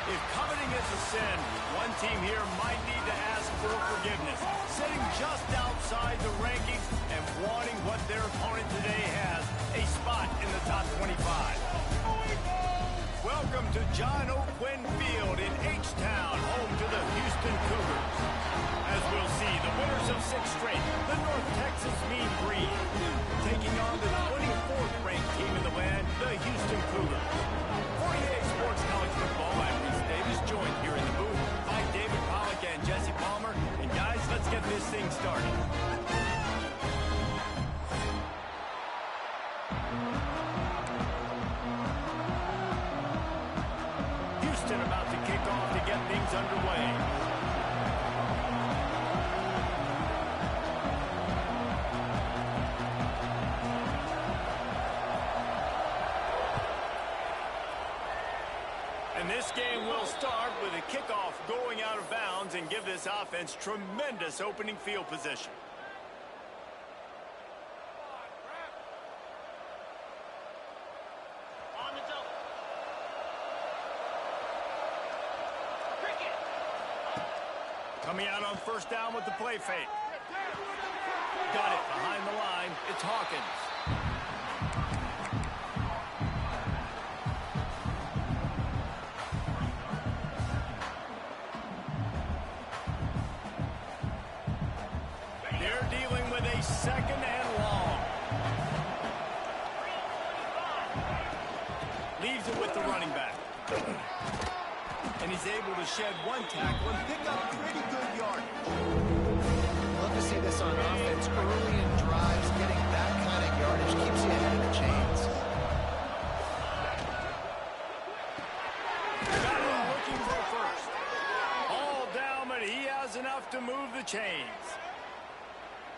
If coveting is a sin, one team here might need to ask for forgiveness, sitting just outside the rankings and wanting what their opponent today has, a spot in the top 25. Welcome to John O'Quinn Field in H-Town, home to the Houston Cougars. As we'll see, the winners of 6 straight, the North Texas Mean Green, taking on the 24th ranked team in the land, the Houston Cougars. 48 Sports College Football, I'm Reese Davis, joined here in the booth by David Pollack and Jesse Palmer. And guys, let's get this thing started. Houston about to kick off to get things underway. And this game will start with a kickoff going out of bounds and give this offense tremendous opening field position. On the double. Coming out on first down with the play fake. Got it behind the line. It's Hawkins. Second and long. Leaves it with the running back. And he's able to shed one tackle and pick up pretty good yardage. Love to see this on offense early in drives. Getting that kind of yardage keeps you ahead of the chains. Got him looking for first. All down, but he has enough to move the chains.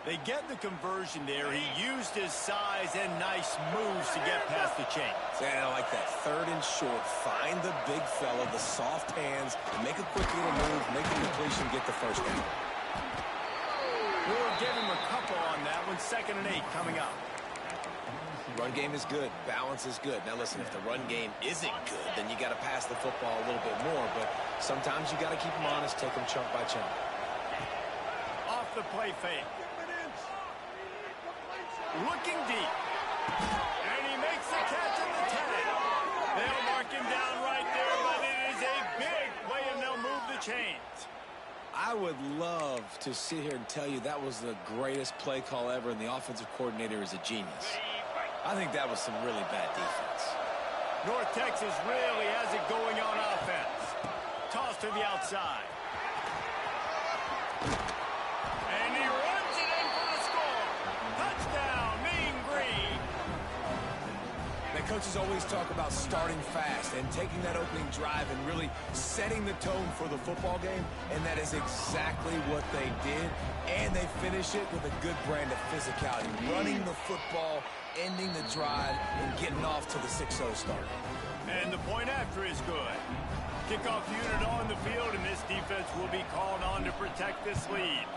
They get the conversion there. He used his size and nice moves to get past the chains. Yeah, I like that. Third and short. Find the big fella, the soft hands, and make a quick little move, make a completion, get the first down. We'll give him a couple on that one. 2nd and 8 coming up. Run game is good. Balance is good. Now, listen, if the run game isn't good, then you got to pass the football a little bit more. But sometimes you got to keep them honest, take them chunk by chunk. Off the play fake. Looking deep. And he makes the catch at the 10. They'll mark him down right there, but it is a big play, and they'll move the chains. I would love to sit here and tell you that was the greatest play call ever, and the offensive coordinator is a genius. I think that was some really bad defense. North Texas really has it going on offense. Toss to the outside. And he runs it in for the score. Touchdown, Mean Green. The coaches always talk about starting fast and taking that opening drive and really setting the tone for the football game, and that is exactly what they did, and they finish it with a good brand of physicality, running the football, ending the drive, and getting off to the 6-0 start. And the point after is good. Kickoff unit on the field, and this defense will be called on to protect this lead.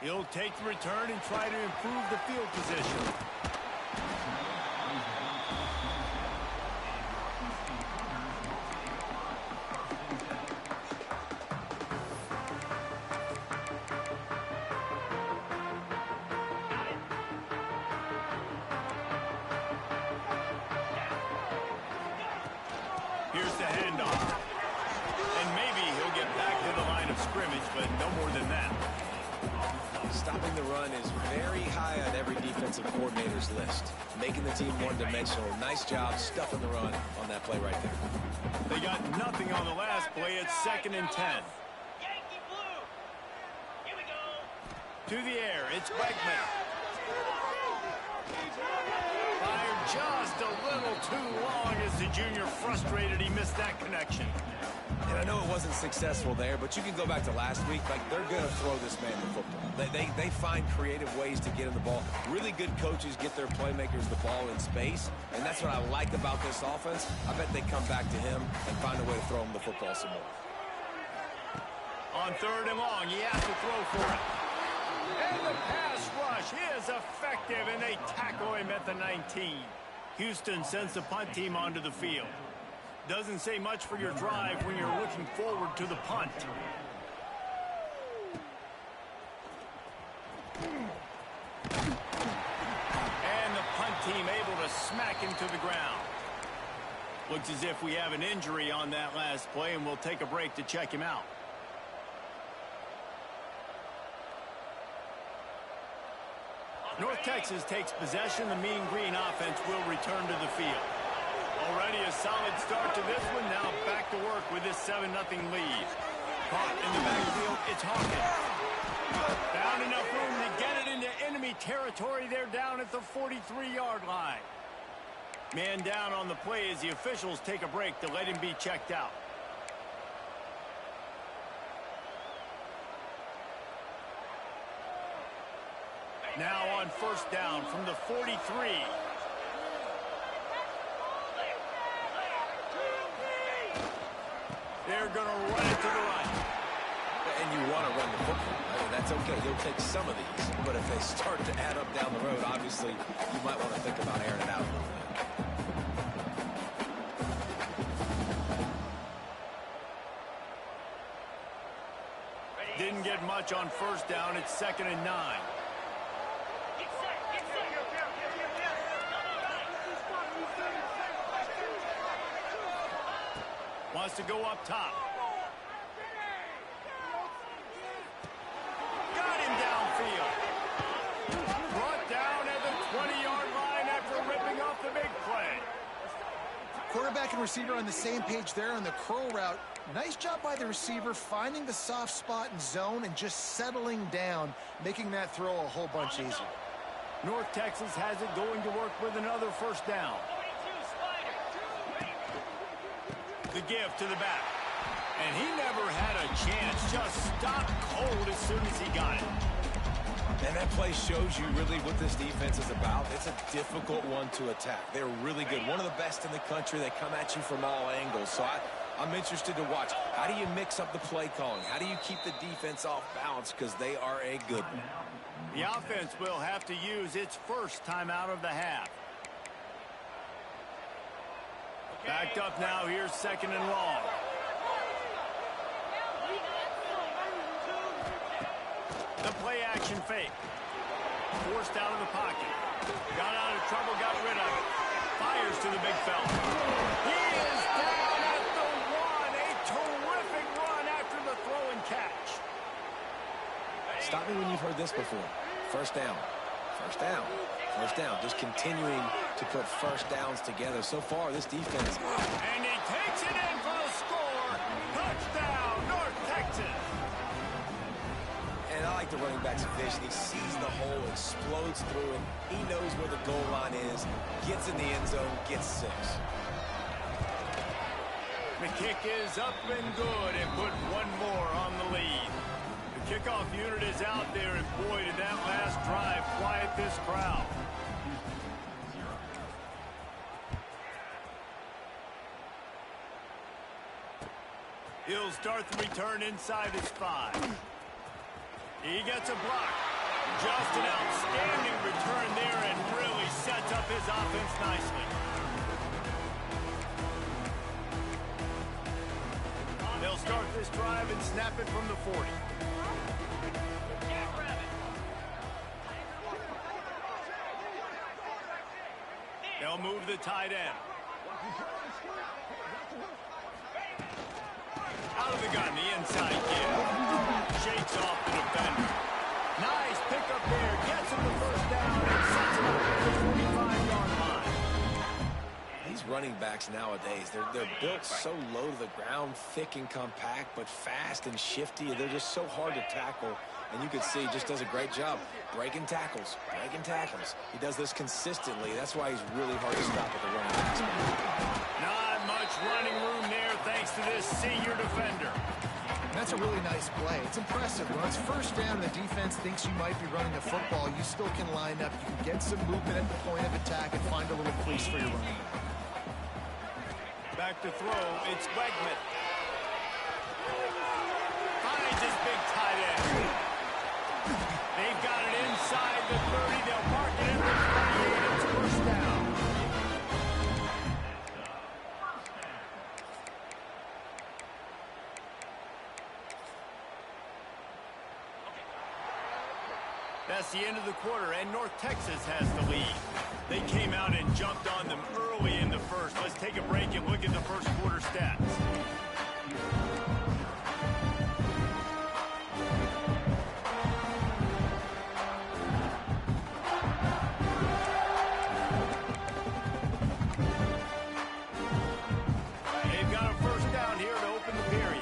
He'll take the return and try to improve the field position. Here's the handoff. And maybe he'll get back to the line of scrimmage, but no more than that. Stopping the run is very high on every defensive coordinator's list. Making the team one-dimensional. Nice job stuffing the run on that play right there. They got nothing on the last play. It's 2nd and 10. Yankee blue. Here we go. To the air, it's Beckman. Fired just a little too long as the junior frustrated. He missed that connection. And I know it wasn't successful there, but you can go back to last week. Like, they're going to throw this man the football. They find creative ways to get him the ball. Really good coaches get their playmakers the ball in space, and that's what I like about this offense. I bet they come back to him and find a way to throw him the football some more. On 3rd and long, he has to throw for it. And the pass rush is effective, and they tackle him at the 19. Houston sends the punt team onto the field. Doesn't say much for your drive when you're looking forward to the punt. And the punt team able to smack him to the ground. Looks as if we have an injury on that last play, and we'll take a break to check him out. North Texas takes possession. The Mean Green offense will return to the field. Already a solid start to this one. Now back to work with this 7-0 lead. Caught in the backfield, it's Hawkins. Found enough room to get it into enemy territory. They're down at the 43-yard line. Man down on the play as the officials take a break to let him be checked out. Now on first down from the 43. They're going to run it to the right. And you want to run the football. I mean, that's okay. You'll take some of these. But if they start to add up down the road, obviously, you might want to think about airing it out a little bit. Didn't get much on first down. It's 2nd and 9. Get set, get set. Wants to go up top. Got him downfield. Brought down at the 20-yard line after ripping off the big play. Quarterback and receiver on the same page there on the curl route. Nice job by the receiver finding the soft spot in zone and just settling down, making that throw a whole bunch easier. North Texas has it going to work with another first down. 42, Spider. The give to the back. And he never had a chance. Just stopped cold as soon as he got it. And that play shows you really what this defense is about. It's a difficult one to attack. They're really good. One of the best in the country. They come at you from all angles. So I'm interested to watch. How do you mix up the play calling? How do you keep the defense off balance? Because they are a good one. The offense will have to use its first time out of the half. Backed up now. Here's 2nd and long. The play action fake. Forced out of the pocket. Got out of trouble, got rid of it. Fires to the big fella. He is down at the 1. A terrific run after the throw and catch. Stop me when you've heard this before. First down. First down. First down. Just continuing to put first downs together. So far, this defense. And he takes it in for the score. Touchdown, North Texas. And I like the running back's vision. He sees the hole, explodes through it. He knows where the goal line is, gets in the end zone, gets 6. The kick is up and good and put one more on the lead. The kickoff unit is out there, and boy, did that last drive quiet this crowd. He'll start the return inside his 5. He gets a block. Just an outstanding return there and really sets up his offense nicely. They'll start this drive and snap it from the 40. They'll move the tight end. Out of the gun, the inside give. Shakes off the defender. Nice pickup there. Gets him the first down and sets him up at the 45-yard line. These running backs nowadays, they're built so low to the ground, thick and compact, but fast and shifty. They're just so hard to tackle. And you can see he just does a great job breaking tackles, He does this consistently. That's why he's really hard to stop at the running back spot. Not much running room there thanks to this senior defender. That's a really nice play. It's impressive. When it's first down and the defense thinks you might be running a football, you still can line up. You can get some movement at the point of attack and find a little crease for your running back. Back to throw, it's Wegman. Finds his big tight end. They've got it inside the 30. They'll mark it in the 28. It's first down. the end of the quarter, and North Texas has the lead. They came out and jumped on them early in the first. Let's take a break and look at the first quarter stats. They've got a first down here to open the period.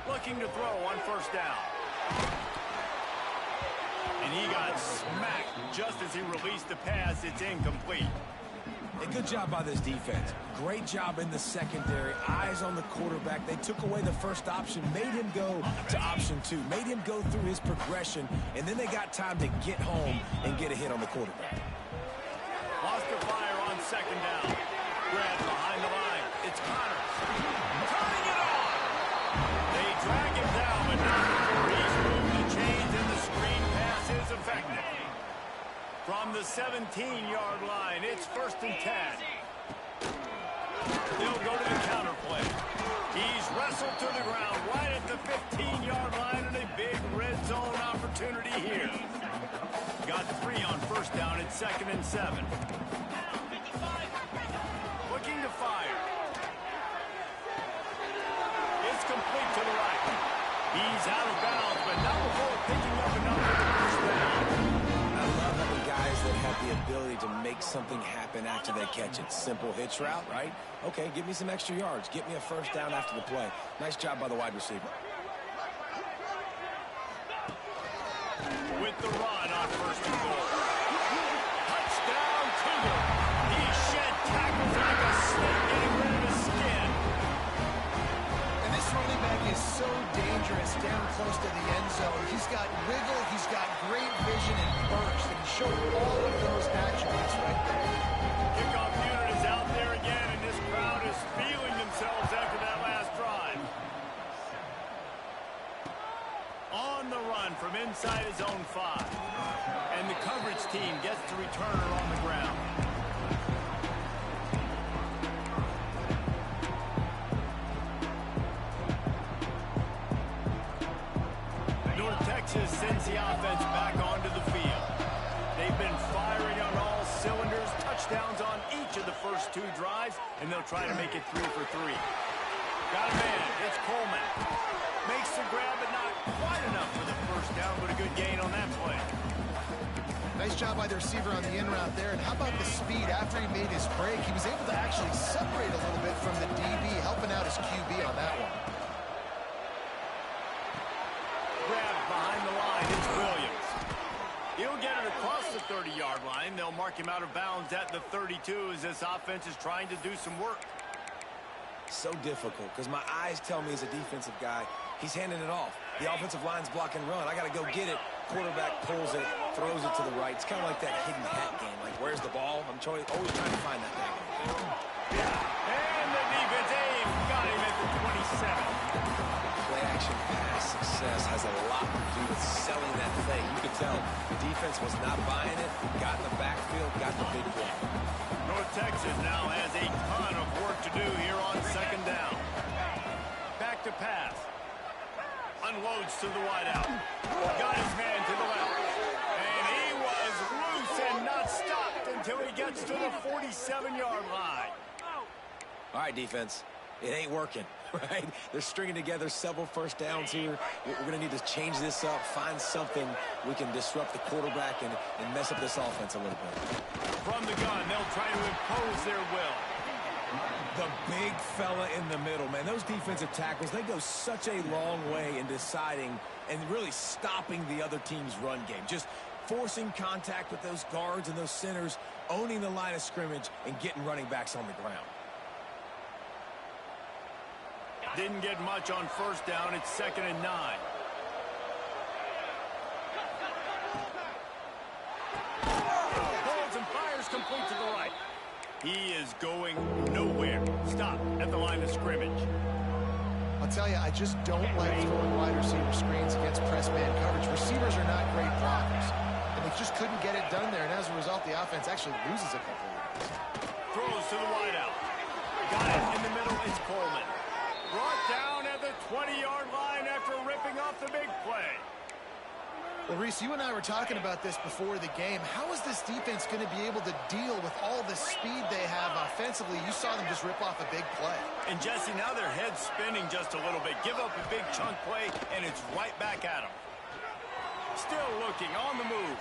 Looking to throw on first down. And he got smacked just as he released the pass. It's incomplete. A good job by this defense. Great job in the secondary. Eyes on the quarterback. They took away the first option, made him go to option 2, made him go through his progression, and then they got time to get home and get a hit on the quarterback. Lost the fire on second down. Grab behind the line. It's Connors. Turning it on. They drag him down, but not before he's moved the chains, and the screen pass is effective. From the 17-yard line, it's 1st and 10. They'll go to the counter play. He's wrestled to the ground right at the 15-yard line, and a big red zone opportunity here. Got 3 on first down. It's 2nd and 7. Looking to fire. It's complete to the right. He's out of bounds, but not before picking up another first down. I love having guys that have the ability to make something happen after they catch it. Simple hitch route, right? Okay, give me some extra yards. Get me a first down after the play. Nice job by the wide receiver. With the run on 1st and goal. Touchdown, Cougar. He shed tackles like a snake getting rid of his skin. And this running back is so dangerous down close to the end zone. He's got wiggle, he's got great vision and burst, and he showed all of those attributes right there. Kickoff unit is out there again, and this crowd is feeling themselves after that last drive. On the run from inside his own 5. And the coverage team gets the returner on the ground. North Texas sends the offense back onto the field. They've been firing on all cylinders, touchdowns on each of the first 2 drives, and they'll try to make it 3 for 3. Got a man. It's Coleman. Makes the grab, but not quite enough for the first down, but a good gain on that play. Nice job by the receiver on the in route there. And how about the speed? After he made his break, he was able to actually separate a little bit from the DB, helping out his QB on that one. Grab behind the line. It's Williams. He'll get it across the 30-yard line. They'll mark him out of bounds at the 32 as this offense is trying to do some work. So difficult because my eyes tell me as a defensive guy, he's handing it off. The offensive line's block and run. I got to go get it. Quarterback pulls it, throws it to the right. It's kind of like that hidden hat game. Like, where's the ball? I'm always trying to find that thing. And the defense aim got him at the 27. Play action pass success has a lot to do with selling that thing. You could tell the defense was not buying it. Got in the backfield, got the big play. North Texas now has a ton of work to do here on 2nd down. Back to pass. Unloads to the wideout. Got his man to the left. And he was loose and not stopped until he gets to the 47-yard line. All right, defense. It ain't working, right? They're stringing together several first downs here. We're going to need to change this up, find something we can disrupt the quarterback and mess up this offense a little bit. From the gun, they'll try to impose their will. The big fella in the middle, man. Those defensive tackles, they go such a long way in deciding and really stopping the other team's run game. Just forcing contact with those guards and those centers, owning the line of scrimmage, and getting running backs on the ground. Didn't get much on first down. It's 2nd and 9. Holds and fires complete to the right. He is going nowhere. Stop at the line of scrimmage. I'll tell you, I just don't like throwing wide receiver screens against press man coverage. Receivers are not great blockers, and they just couldn't get it done there, and as a result, the offense actually loses a couple of yards. Throws to the wideout. Got it in the middle. It's Coleman. Brought down at the 20-yard line after ripping off the big play. Well, Reese, you and I were talking about this before the game. How is this defense going to be able to deal with all the speed they have offensively? You saw them just rip off a big play. And, Jesse, now their head's spinning just a little bit. Give up a big chunk play, and it's right back at them. Still looking, on the move.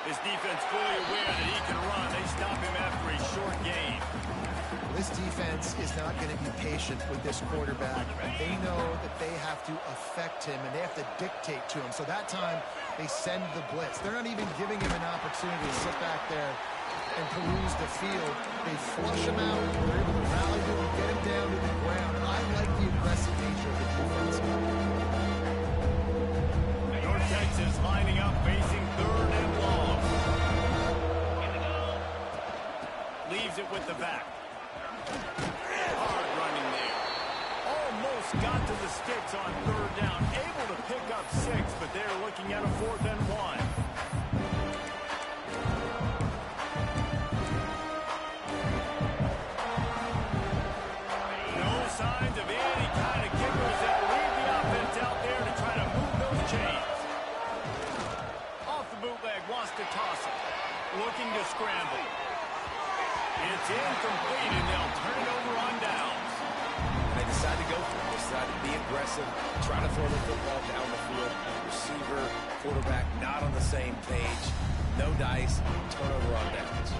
His defense fully aware that he can run. They stop him after a short gain. This defense is not going to be patient with this quarterback. They know that they have to affect him, and they have to dictate to him. So that time, they send the blitz. They're not even giving him an opportunity to sit back there and peruse the field. They flush him out. They're able to rally him and get him down to the ground. I like the aggressive nature of the defense. North Texas lining up, facing 3rd and long. Leaves it with the back. Hard running there. Almost got to the sticks on 3rd down. Able to pick up 6, but they're looking at a 4th and 1. No signs of any kind of kickers that leave the offense out there to try to move those chains. Off the bootleg, wants to toss it. Looking to scramble. It's incomplete, and they'll turn it over on downs. They decide to go for it. They decide to be aggressive, try to throw the football down the field. Receiver, quarterback, not on the same page. No dice, turnover on downs.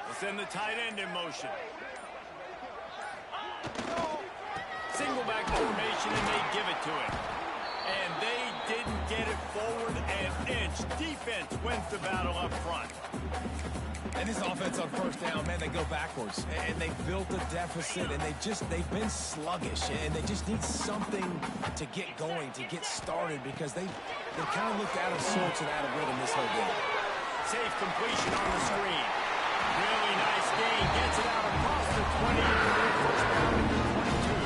We'll send the tight end in motion. Single back formation, and they give it to him. And they didn't get it forward an inch. Defense wins the battle up front. And this offense on 1st down, man, they go backwards. And they built a deficit, and they've been sluggish. And they just need something to get going, to get started, because they kind of looked out of sorts and out of rhythm this whole game. Safe completion on the screen. Really nice gain. Gets it out across the 20 and 1st down to the 22.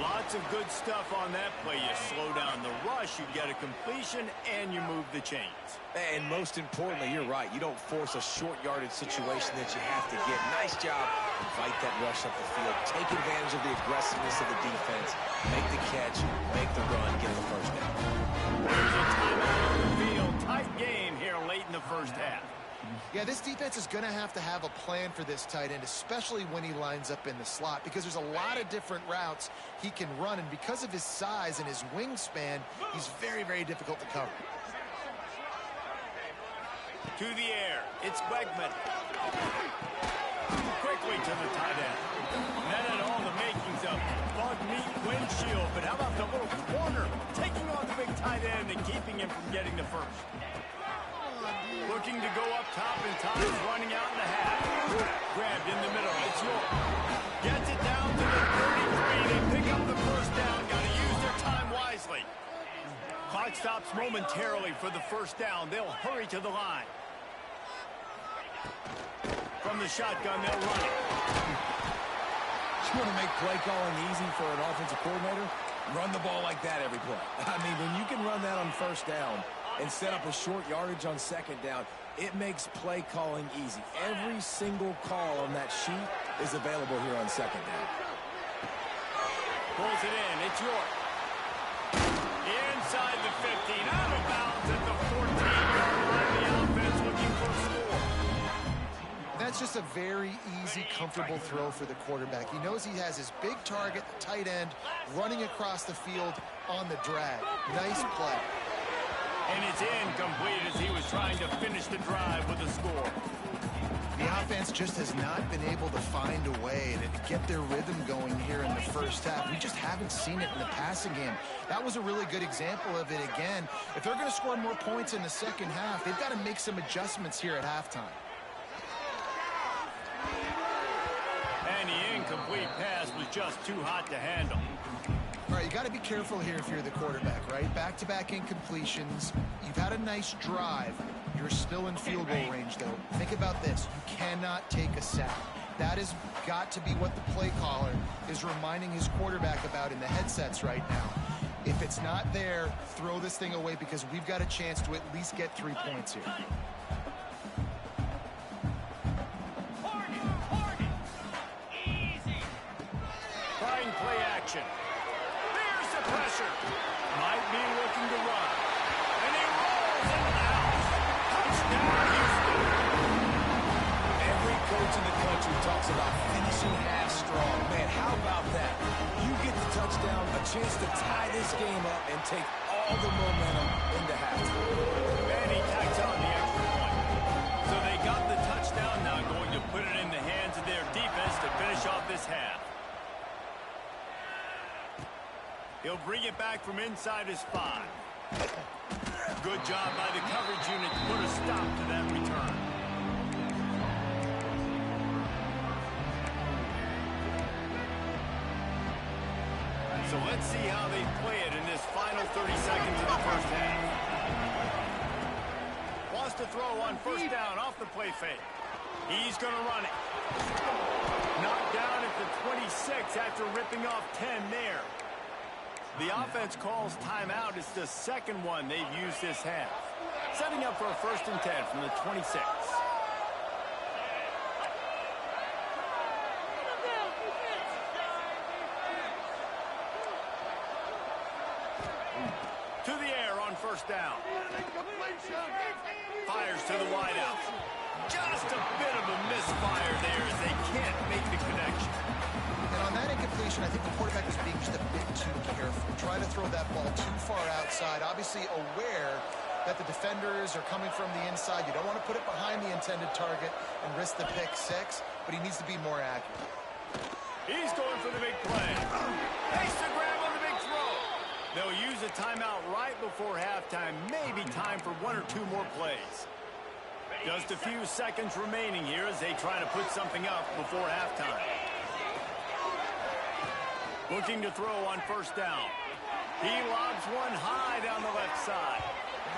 Lots of good stuff on that play. You slow down the rush, you get a completion, and you move the chains. And most importantly, you're right. You don't force a short yardage situation that you have to get. Nice job. Invite that rush up the field. Take advantage of the aggressiveness of the defense. Make the catch, make the run, get the 1st down. There's a timeout on the field. Tight game here late in the 1st half. Yeah, this defense is going to have a plan for this tight end, especially when he lines up in the slot, because there's a lot of different routes he can run, and because of his size and his wingspan, he's very, very difficult to cover. To the air, it's Wegman. Quickly to the tight end. That had all the makings of bug meat windshield, but how about the little corner taking on the big tight end and keeping him from getting the 1st? Looking to go up top in time, running out in the half. Grabbed in the middle, it's York. Gets it down to the 33. They pick up the 1st down. Got to use their time wisely. Clock stops momentarily for the 1st down. They'll hurry to the line. From the shotgun, they'll run it. You want to make play calling easy for an offensive coordinator? Run the ball like that every play. I mean, when you can run that on 1st down and set up a short yardage on 2nd down, it makes play calling easy. Every single call on that sheet is available here on 2nd down. Pulls it in. It's York. Inside the 15. Out of bounds at the 14-yard line. The offense looking for a score. That's just a very easy, comfortable throw for the quarterback. He knows he has his big target, the tight end, running across the field on the drag. Nice play. And it's incomplete as he was trying to finish the drive with a score. The offense just has not been able to find a way to get their rhythm going here in the 1st half. We just haven't seen it in the passing game. That was a really good example of it again. If they're going to score more points in the 2nd half, they've got to make some adjustments here at halftime. And the incomplete pass was just too hot to handle. All right, you got to be careful here if you're the quarterback, right? Back-to-back incompletions. You've had a nice drive. You're still in field goal range, though. Think about this. You cannot take a sack. That has got to be what the play caller is reminding his quarterback about in the headsets right now. If it's not there, throw this thing away because we've got a chance to at least get 3 points here. Easy. Trying play action. There's the pressure. Might be looking to run. And he rolls into the house. Touchdown, Houston. Every coach in the country talks about finishing half strong. Man, how about that? You get the touchdown, a chance to tie this game up and take all the momentum into halftime. And he tacks on the extra point. So they got the touchdown, now going to put it in the hands of their defense to finish off this half. He'll bring it back from inside his 5. Good job by the coverage unit to put a stop to that return. So let's see how they play it in this final 30 seconds of the first half. Wants to throw on first down off the play fake. He's going to run it. Knocked down at the 26 after ripping off 10 there. The offense calls timeout. It's the second one they've used this half. Setting up for a 1st and 10 from the 26. To the air on first down. Fires to the wideout. Just a bit of a misfire there as they can't make the connection. And on that incompletion, I think the quarterback was being just a bit too careful. Trying to throw that ball too far outside. Obviously aware that the defenders are coming from the inside. You don't want to put it behind the intended target and risk the pick 6, but he needs to be more accurate. He's going for the big play. Takes the grab on the big throw. They'll use a timeout right before halftime. Maybe time for 1 or 2 more plays. Just a few seconds remaining here as they try to put something up before halftime. Looking to throw on first down. He lobs one high down the left side.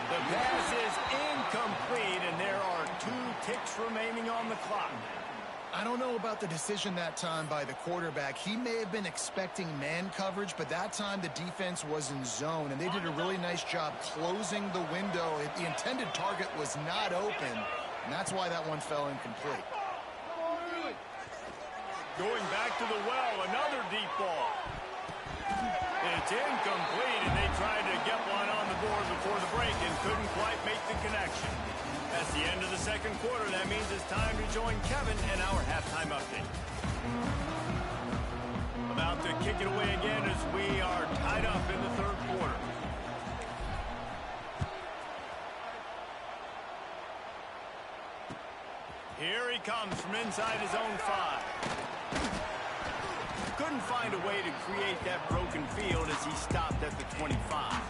The pass is incomplete, and there are 2 ticks remaining on the clock. I don't know about the decision that time by the quarterback. He may have been expecting man coverage, but that time the defense was in zone, and they did a really nice job closing the window. The intended target was not open, and that's why that one fell incomplete. Going back to the well, another deep ball. It's incomplete, and they tried to get one on the board before the break and couldn't quite make the connection. That's the end of the second quarter. That means it's time to join Kevin in our halftime update. About to kick it away again as we are tied up in the third quarter. Here he comes from inside his own 5. Couldn't find a way to create that broken field as he stopped at the 25.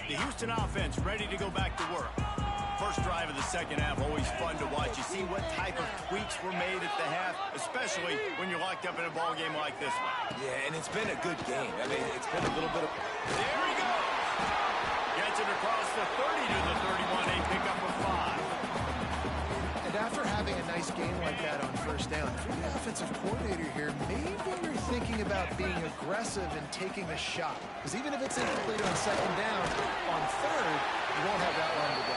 The Houston offense ready to go back to work. First drive of the second half, always fun to watch. You see what type of tweaks were made at the half, especially when you're locked up in a ball game like this one. Yeah, and it's been a good game. I mean, it's been a little bit of... There he goes! Gets it across the 30 to the 31. They pick up a 5. And after having a nice game like that on first down, if you're the offensive coordinator here, maybe you're thinking about being aggressive and taking a shot. Because even if it's incomplete on second down, on third, you won't have that long to go.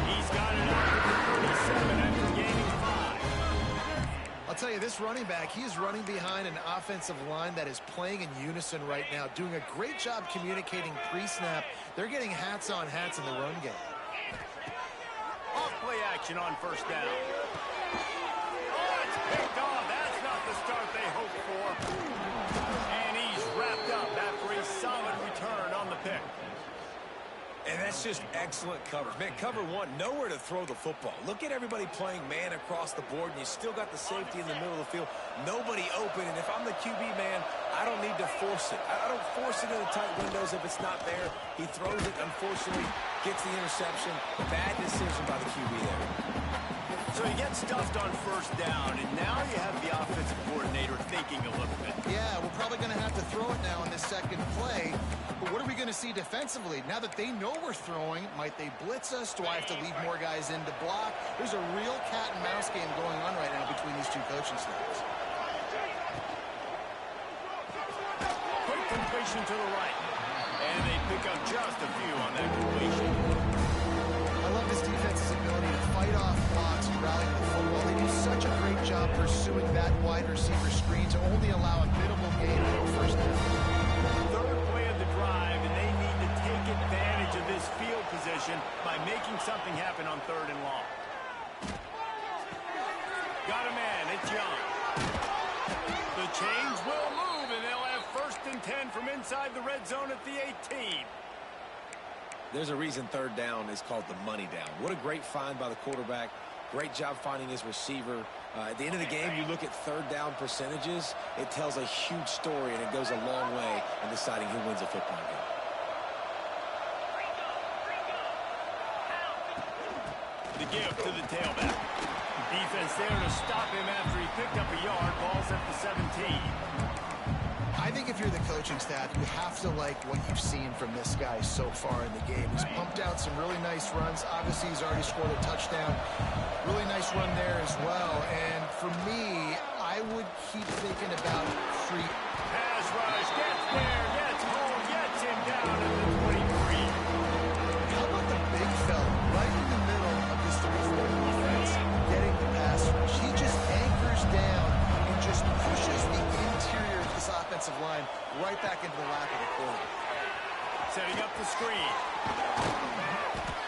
He's got it out to the 37 after gaining 5. I'll tell you, this running back, he is running behind an offensive line that is playing in unison right now, doing a great job communicating pre-snap. They're getting hats on hats in the run game. Off play action on first down. Oh, it's picked off. That's not the start they hoped for. And he's wrapped up after a solid return on the pick. And that's just excellent coverage. Man, cover 1, nowhere to throw the football. Look at everybody playing man across the board, and you still got the safety in the middle of the field. Nobody open, and if I'm the QB man, I don't need to force it. I don't force it in the tight windows if it's not there. He throws it, unfortunately, gets the interception. Bad decision by the QB there. So he gets stuffed on first down, and now you have the offensive coordinator thinking a little bit. Yeah, we're probably going to have to throw it now in this second play. But what are we going to see defensively? Now that they know we're throwing, might they blitz us? Do I have to leave more guys in to block? There's a real cat and mouse game going on right now between these 2 coaching staffs. separation to the right. And they pick up just a few on that completion. I love this defense's ability to fight off blocks and rally to the football. They do such a great job pursuing that wide receiver screen to only allow a minimal gain for first down. Third play of the drive, and they need to take advantage of this field position by making something happen on 3rd and long. Got a man, it's Young. The chains will move, and they'll have 1st and 10 from inside the red zone at the 18. There's a reason 3rd down is called the money down. What a great find by the quarterback. Great job finding his receiver. At the end of the game, you look at 3rd down percentages. It tells a huge story, and it goes a long way in deciding who wins a football game. The give to the tailback. Defense there to stop him after he picked up a yard. Ball's at the 17. I think if you're the coaching staff, you have to like what you've seen from this guy so far in the game. He's pumped out some really nice runs. Obviously, he's already scored a touchdown. Really nice run there as well. And for me, I would keep thinking about free. Pass rush, gets there, gets home, gets him down at the 23. How about the big fella right in the middle of this 3-4 defense getting the pass rush? He just anchors down and just pushes the interior of this offensive line right back into the lap of the quarterback. Setting up the screen.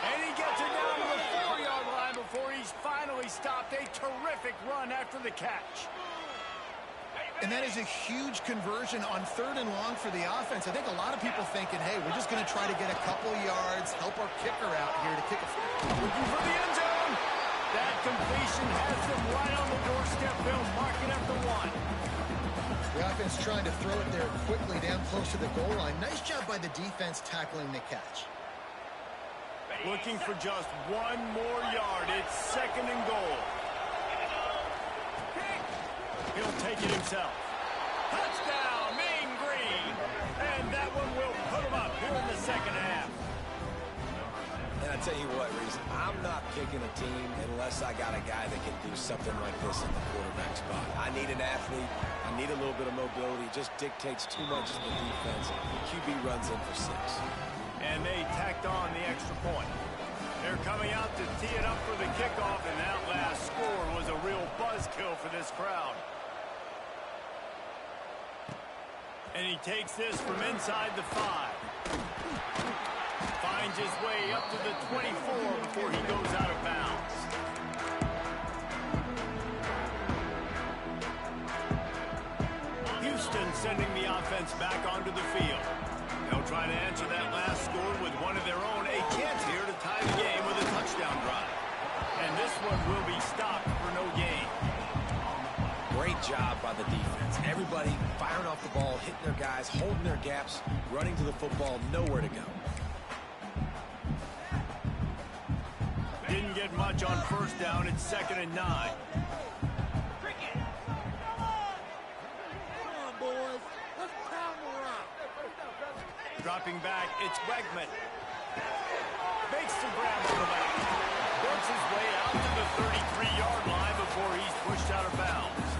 And he gets it down to the 4-yard line before he's finally stopped. A terrific run after the catch. And that is a huge conversion on 3rd and long for the offense. I think a lot of people thinking, hey, we're just going to try to get a couple yards, help our kicker out here to kick a field. Looking for the end zone. That completion has them right on the doorstep. They'll mark it at the 1. The offense trying to throw it there quickly down close to the goal line. Nice job by the defense tackling the catch. Looking for just 1 more yard. It's 2nd and goal. He'll take it himself. Touchdown, Mean Green. And that one will put him up here in the 2nd half. And I tell you what, Reese, I'm not picking a team unless I got a guy that can do something like this in the quarterback spot. I need an athlete. I need a little bit of mobility. It just dictates too much to the defense. The QB runs in for 6. And they tacked on the extra point. They're coming out to tee it up for the kickoff, and that last score was a real buzzkill for this crowd. And he takes this from inside the 5. Finds his way up to the 24 before he goes out of bounds. Houston sending the offense back onto the field. They'll try to answer that last score with one of their own. A chance here to tie the game with a touchdown drive. And this one will be stopped for no gain. Great job by the defense. Everybody firing off the ball, hitting their guys, holding their gaps, running to the football, nowhere to go. Didn't get much on 1st down. It's 2nd and 9. Dropping back, it's Wegman. Makes the grab on the back. Works his way out to the 33-yard line before he's pushed out of bounds.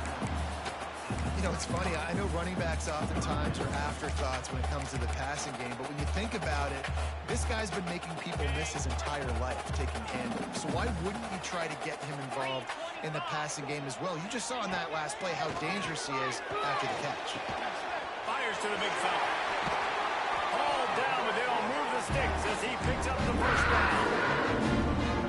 You know, it's funny. I know running backs oftentimes are afterthoughts when it comes to the passing game, but when you think about it, this guy's been making people miss his entire life taking handoffs. So why wouldn't you try to get him involved in the passing game as well? You just saw in that last play how dangerous he is after the catch. Fires to the big fella. Hauled down, but they don't move the sticks as he picks up the 1st down.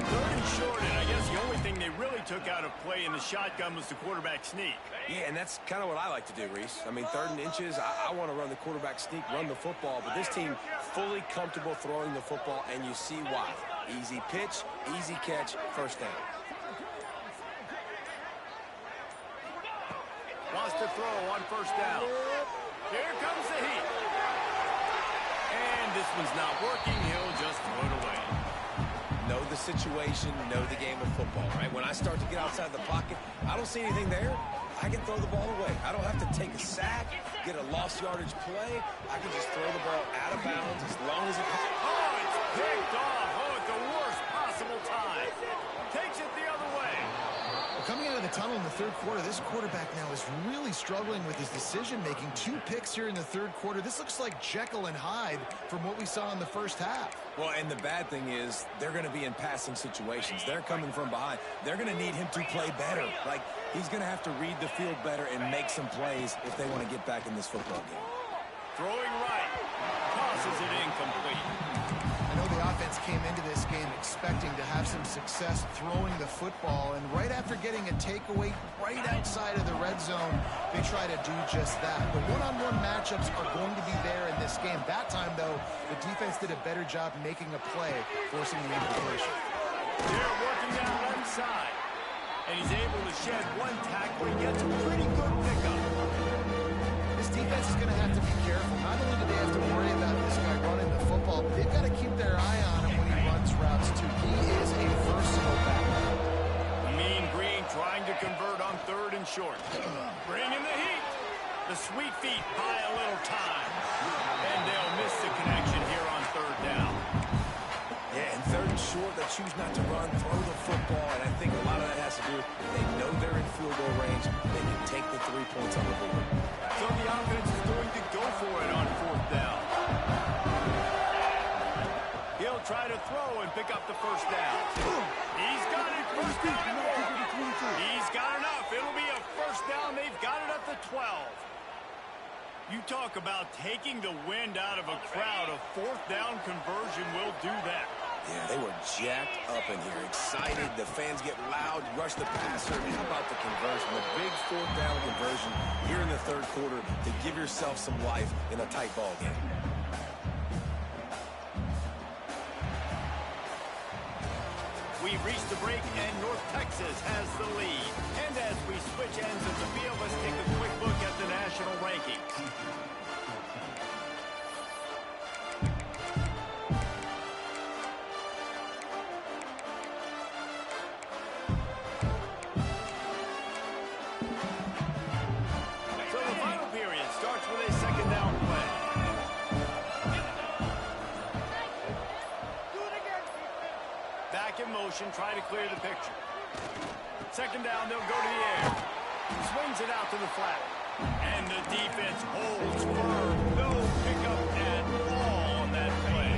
3rd and short, and I guess the only thing they really took out of play in the shotgun was the quarterback sneak. Yeah, and that's kind of what I like to do, Reese. I mean, 3rd and inches, I want to run the quarterback sneak, run the football, but this team fully comfortable throwing the football, and you see why. Easy pitch, easy catch, 1st down. Wants to throw on 1st down. Here comes the heat. And this one's not working. He'll just throw it away. Know the situation, know the game of football, right? When I start to get outside the pocket, I don't see anything there. I can throw the ball away. I don't have to take a sack, get a lost yardage play. I can just throw the ball out of bounds as long as it... Oh, it's picked off. Oh, at the worst possible time. Takes it the other way. Well, coming out of the the tunnel in the third quarter. This quarterback now is really struggling with his decision-making. 2 picks here in the third quarter. This looks like Jekyll and Hyde from what we saw in the first half. Well, and the bad thing is they're going to be in passing situations. They're coming from behind. They're going to need him to play better. Like, he's going to have to read the field better and make some plays if they want to get back in this football game. Throwing right. Tosses it incomplete. I know the offense came into this game expecting to have some success throwing the football, and right after getting a takeaway right outside of the red zone, they try to do just that. The one-on-one matchups are going to be there in this game. That time, though, the defense did a better job making a play, forcing the incompletion. They're working down one side, and he's able to shed one tackle and gets a pretty good pickup. This defense is going to have to be careful. Not only do they have to worry about this guy running the football, but they've got to keep their eye on him when he runs routes, too. He is a versatile back. Mean Green trying to convert on 3rd and short. Bringing the heat. The sweet feet buy a little time. And they'll miss the connection here on 3rd down. Yeah, and 3rd and short, they choose not to run, throw the football, and I think a lot of that has to do with they know they're in field goal range. They can take the 3 points on the board. So the offense is going to go for it on 4th down. He'll try to throw and pick up the 1st down. He's got it. 1st down and 1. He's got enough. It'll be a 1st down. They've got it at the 12. You talk about taking the wind out of a crowd. A 4th down conversion will do that. Yeah, they were jacked up in here, excited. The fans get loud, rush the passer. How about the conversion? The big 4th down conversion here in the 3rd quarter to give yourself some life in a tight ball game. We've reached the break, and North Texas has the lead. And as we switch ends of the field, let's take a quick look at the national rankings. So the final period starts with a 2nd down play. Back in motion, try to clear the picture. 2nd down, they'll go to the air. Swings it out to the flat. And the defense holds firm. No pickup at all on that play.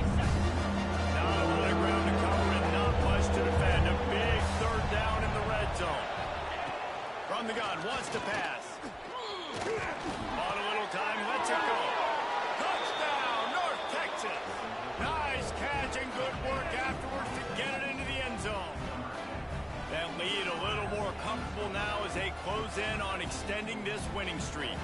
Not a lot of ground to cover and not much to defend. A big 3rd down in the red zone. From the gun, wants to pass. On a little time, lets it go. Touchdown, North Texas. Nice catch and good work afterwards to get it into the end zone. That lead a little more comfortable now as they close in on extending this winning streak.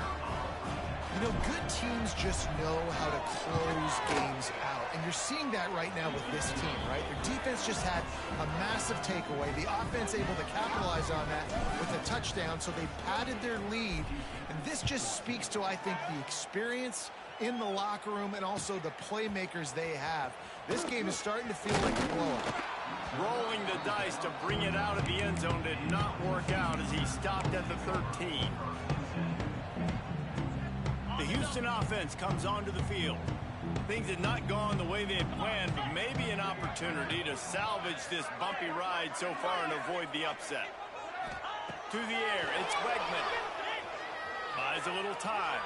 You know, good teams just know how to close games out. And you're seeing that right now with this team, right? Their defense just had a massive takeaway. The offense able to capitalize on that with a touchdown, so they padded their lead. And this just speaks to, I think, the experience in the locker room and also the playmakers they have. This game is starting to feel like a blowout. Rolling the dice to bring it out of the end zone did not work out as he stopped at the 13. The Houston offense comes onto the field. Things had not gone the way they had planned, but maybe an opportunity to salvage this bumpy ride so far and avoid the upset. To the air, it's Wegman. Buys a little time.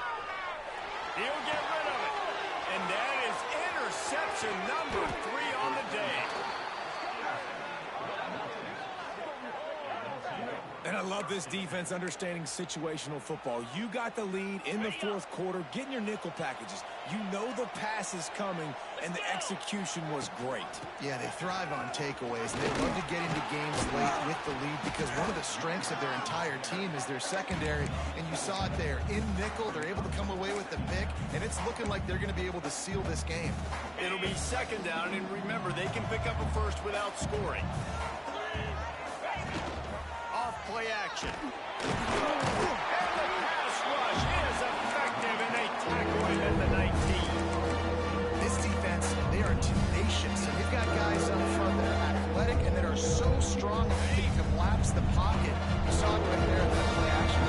He'll get rid of it. And that is interception number 3 on the day. And I love this defense understanding situational football. You got the lead in the 4th quarter, getting your nickel packages. You know the pass is coming, and the execution was great. Yeah, they thrive on takeaways. They love to get into games late with the lead because one of the strengths of their entire team is their secondary, and you saw it there. In nickel, they're able to come away with the pick, and it's looking like they're going to be able to seal this game. It'll be 2nd down, and remember, they can pick up a first without scoring. Play action. And the pass rush is effective, and they tackle him at the 19. This defense, they are tenacious, and they've got guys up front that are athletic and that are so strong that they can collapse the pocket. You saw it right there in that play action.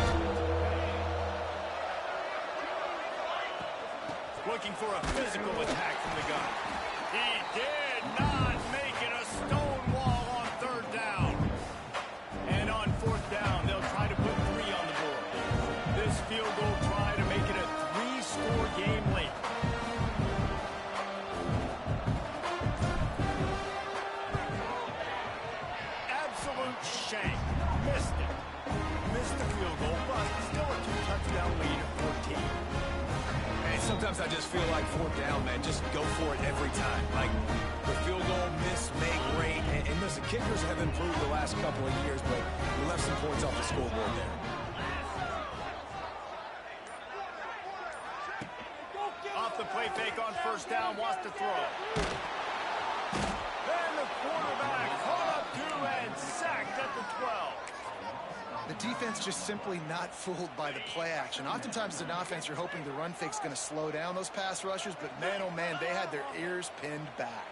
Looking for a physical attack from the gun. He did not make it a stone wall on 3rd down. And on 4th down, they'll feel like fourth down, man, just go for it every time. Like, the field goal miss, make, rate. And listen, kickers have improved the last couple of years, but we left some points off the scoreboard there. Off the play fake on first down, wants to throw. And the quarterback caught up to and sacked at the 12. The defense just simply not fooled by the play action. Oftentimes as an offense, you're hoping the run fake's going to slow down those pass rushers, but man, oh man, they had their ears pinned back.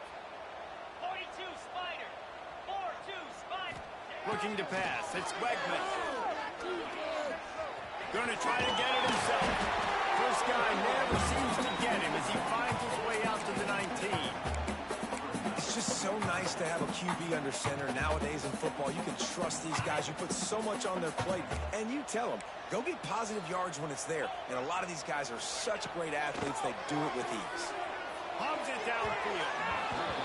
42 Spider. 4-2 Spider. Looking to pass, it's Wegman. Going to try to get it himself. First guy never seems to get him as he finds his way out to the 19. It's just so nice to have a QB under center. Nowadays in football, you can trust these guys. You put so much on their plate, and you tell them, go get positive yards when it's there. And a lot of these guys are such great athletes, they do it with ease. Hums it downfield,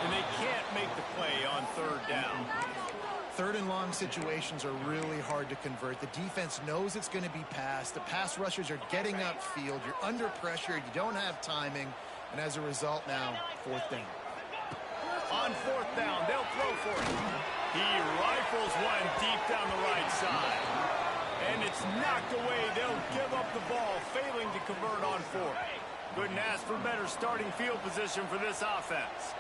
and they can't make the play on third down. Third and long situations are really hard to convert. The defense knows it's going to be passed. The pass rushers are getting upfield. You're under pressure. You don't have timing. And as a result now, fourth down. On fourth down, they'll throw for it. He rifles one deep down the right side. And it's knocked away. They'll give up the ball, failing to convert on fourth. Couldn't ask for better starting field position for this offense.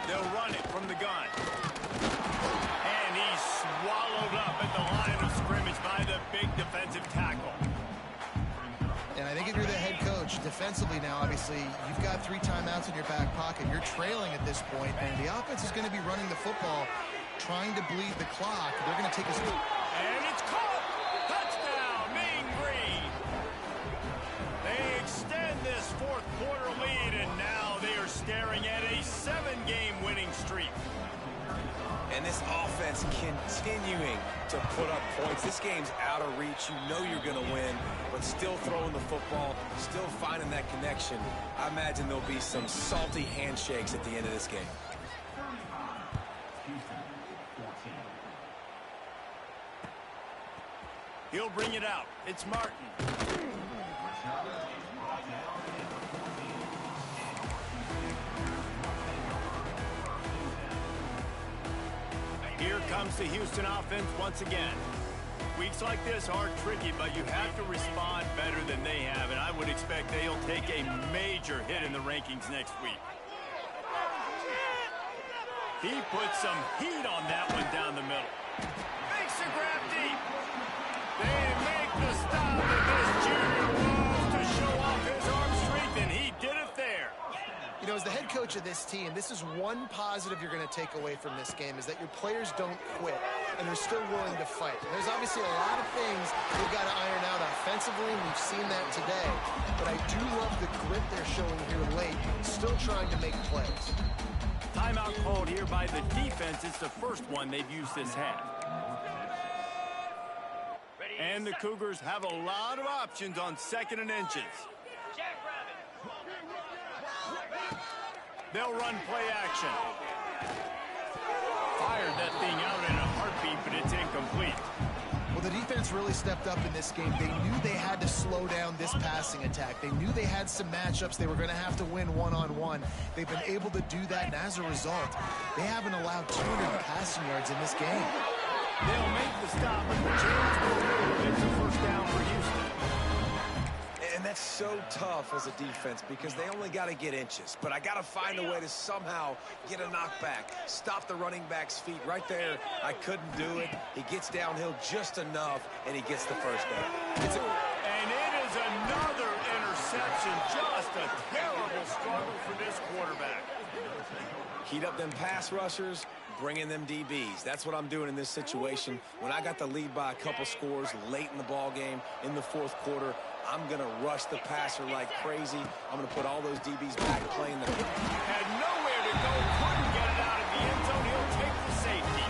They'll run it from the gun. And he's swallowed up at the line of scrimmage by the big defensive tackle. And I think if you're the head coach, defensively now, obviously, you've got 3 timeouts in your back pocket. You're trailing at this point, and the offense is going to be running the football, trying to bleed the clock. They're going to take a... And it's caught! Touchdown, Mean Green! They extend this fourth quarter lead, and now they are staring at a 7-game winning streak. And this offense continuing to put up points. This game's out of reach. You know you're going to win, but still throwing the football, still finding that connection. I imagine there'll be some salty handshakes at the end of this game. He'll bring it out. It's Martin. Here comes the Houston offense once again. Weeks like this are tricky, but you have to respond better than they have, and I would expect they'll take a major hit in the rankings next week. He puts some heat on that one down the middle. Makes a grab deep. They make the stop with this junior loves to show off his arm strength, and he did it there. You know, as the head coach of this team, this is one positive you're going to take away from this game, is that your players don't quit, and they're still willing to fight. And there's obviously a lot of things they've got to iron out offensively, and we've seen that today. But I do love the grit they're showing here late, still trying to make plays. Timeout called here by the defense. It's the first one they've used this half. And the Cougars have a lot of options on 2nd and inches. They'll run play action. Fired that thing out in a heartbeat, but it's incomplete. Well, the defense really stepped up in this game. They knew they had to slow down this passing attack. They knew they had some matchups they were going to have to win one-on-one. They've been able to do that, and as a result, they haven't allowed 200 passing yards in this game. They'll make the stop, but the James will it's a first down for Houston. And that's so tough as a defense because they only got to get inches. But I got to find a way to somehow get a knockback, stop the running back's feet. Right there, I couldn't do it. He gets downhill just enough, and he gets the first down. And it is another interception. Just a terrible struggle for this quarterback. Heat up them pass rushers, bring in them DBs. That's what I'm doing in this situation. When I got the lead by a couple scores late in the ball game, in the fourth quarter, I'm going to rush the passer like crazy. I'm going to put all those DBs back playing the... Had nowhere to go, couldn't get it out of the end zone. He'll take the safety.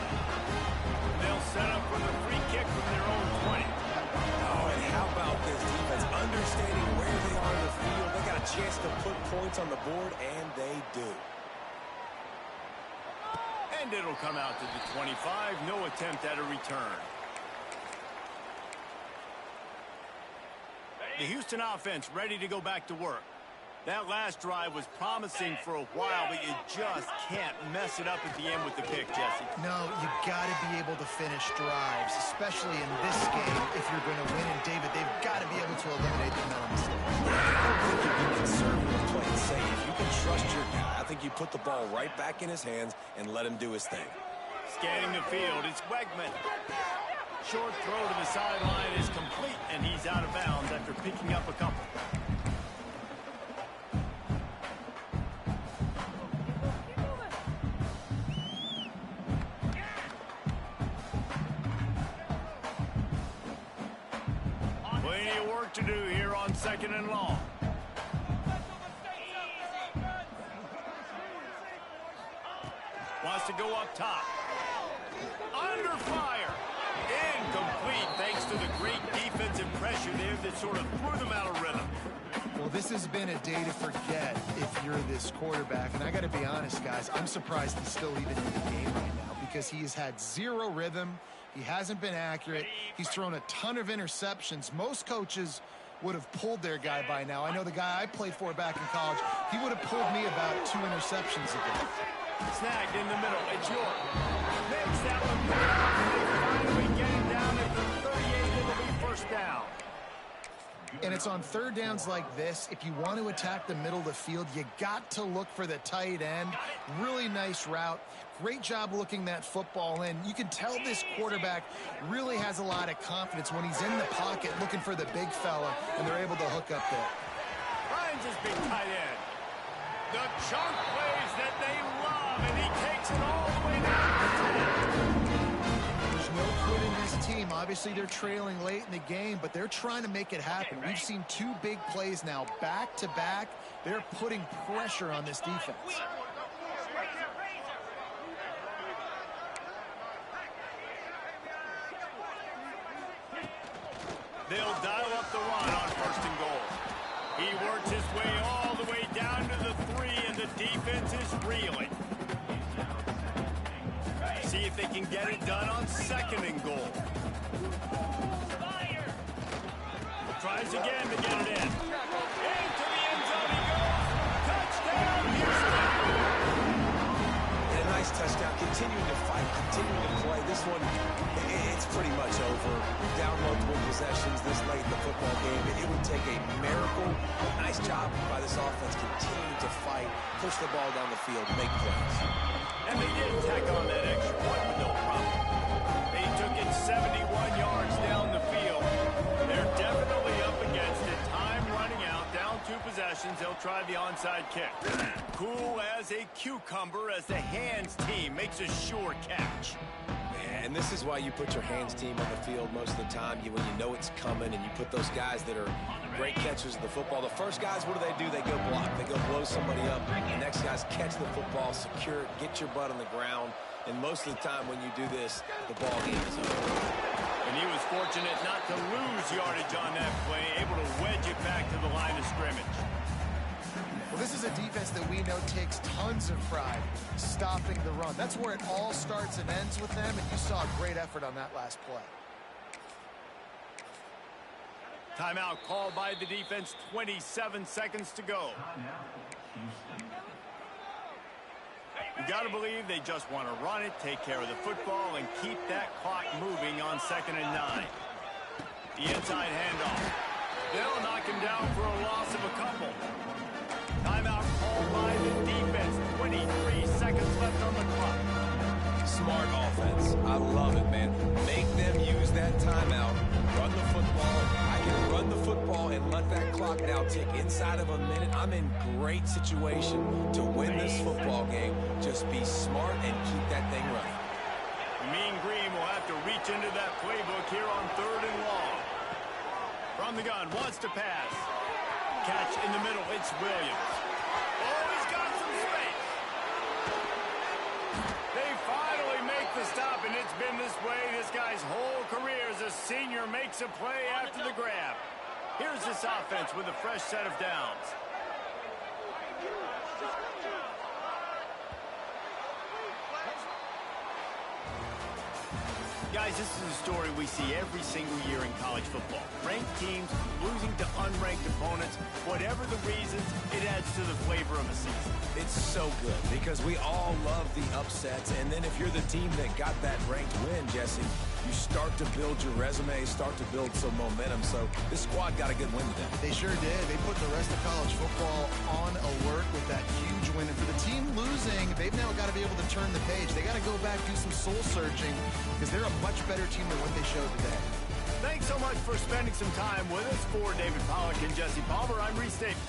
They'll set up for the free kick from their own 20. Oh, and how about this defense? Understanding where they are in the field. They got a chance to put points on the board, and they do. And it'll come out to the 25. No attempt at a return. The Houston offense ready to go back to work. That last drive was promising for a while, but you just can't mess it up at the end with the pick, Jesse. No, you got to be able to finish drives, especially in this game if you're going to win. And, David, they've got to be able to eliminate the mental mistakes. I don't think you can conservative play it safe. You can trust your guy. I think you put the ball right back in his hands and let him do his thing. Scanning the field, it's Wegman. Short throw to the sideline is complete, and he's out of bounds after picking up a couple. Plenty of work to do here on 2nd and long. Wants to go up top. Under fire. Incomplete thanks to the great defensive pressure there that sort of threw them out of rhythm. Well, this has been a day to forget if you're this quarterback. And I got to be honest, guys, I'm surprised he's still even in the game right now because he has had zero rhythm. He hasn't been accurate. He's thrown a ton of interceptions. Most coaches would have pulled their guy by now. I know the guy I played for back in college, he would have pulled me about 2 interceptions ago. Snagged in the middle. It's York. Makes that one back. Finally getting down at the 38. It'll be first down. And it's on third downs like this. If you want to attack the middle of the field, you got to look for the tight end. Really nice route. Great job looking that football in. You can tell this quarterback really has a lot of confidence when he's in the pocket looking for the big fella, and they're able to hook up there. Finds his big tight end. The chunk plays that they love, and he takes it all the way down. There's no quit in this team. Obviously, they're trailing late in the game, but they're trying to make it happen. We've seen 2 big plays now, back to back. They're putting pressure on this defense. They'll dial up the run on 1st and goal. He works his way all the way down to the 3, and the defense is reeling. See if they can get it done on 2nd and goal. Tries again to get it in. Into the end zone he goes. Touchdown, Houston! And a nice touchdown. Continuing to fight, continuing to play. This one, it's pretty much over. Down multiple possessions this late in the football game. It would take a miracle. Nice job by this offense continuing to fight, push the ball down the field, make plays. And they did tack on that extra point with no problem. They took it 71 yards down the field. They're definitely up against it. Time running out, down 2 possessions. They'll try the onside kick. Cool as a cucumber as the hands team makes a sure catch. And this is why you put your hands team on the field most of the time. When you know it's coming, and you put those guys that are great catchers of the football. The first guys, what do? They go block. They go blow somebody up. The next guys catch the football, secure it, get your butt on the ground. And most of the time when you do this, the ball game is over. And he was fortunate not to lose yardage on that play, able to wedge it back to the line of scrimmage. Well, this is a defense that we know takes tons of pride stopping the run. That's where it all starts and ends with them, and you saw a great effort on that last play. Timeout called by the defense, 27 seconds to go. You got to believe they just want to run it, take care of the football, and keep that clock moving on 2nd and 9. The inside handoff. They'll knock him down for a loss of a couple. Timeout called by the defense. 23 seconds left on the clock. Smart offense. I love it, man. Make them use that timeout. Run the football. I can run the football and let that clock now tick inside of a minute. I'm in great situation to win this football game. Just be smart and keep that thing running. Mean Green will have to reach into that playbook here on 3rd and long. From the gun, wants to pass. Catch in the middle, it's Williams. Oh, he's got some space. They finally make the stop, and it's been this way this guy's whole career as a senior makes a play after the grab. Here's this offense with a fresh set of downs. Guys, this is a story we see every single year in college football. Ranked teams losing to unranked opponents. Whatever the reasons, it adds to the flavor of a season. It's so good because we all love the upsets, and then if you're the team that got that ranked win, Jesse, you start to build your resume, start to build some momentum. So this squad got a good win today. They sure did. They put the rest of college football on alert with that huge win. And for the team losing, they've now got to be able to turn the page. They got to go back, do some soul searching, because they're a much better team than what they showed today. Thanks so much for spending some time with us. For David Pollack and Jesse Palmer, I'm Reese Davis.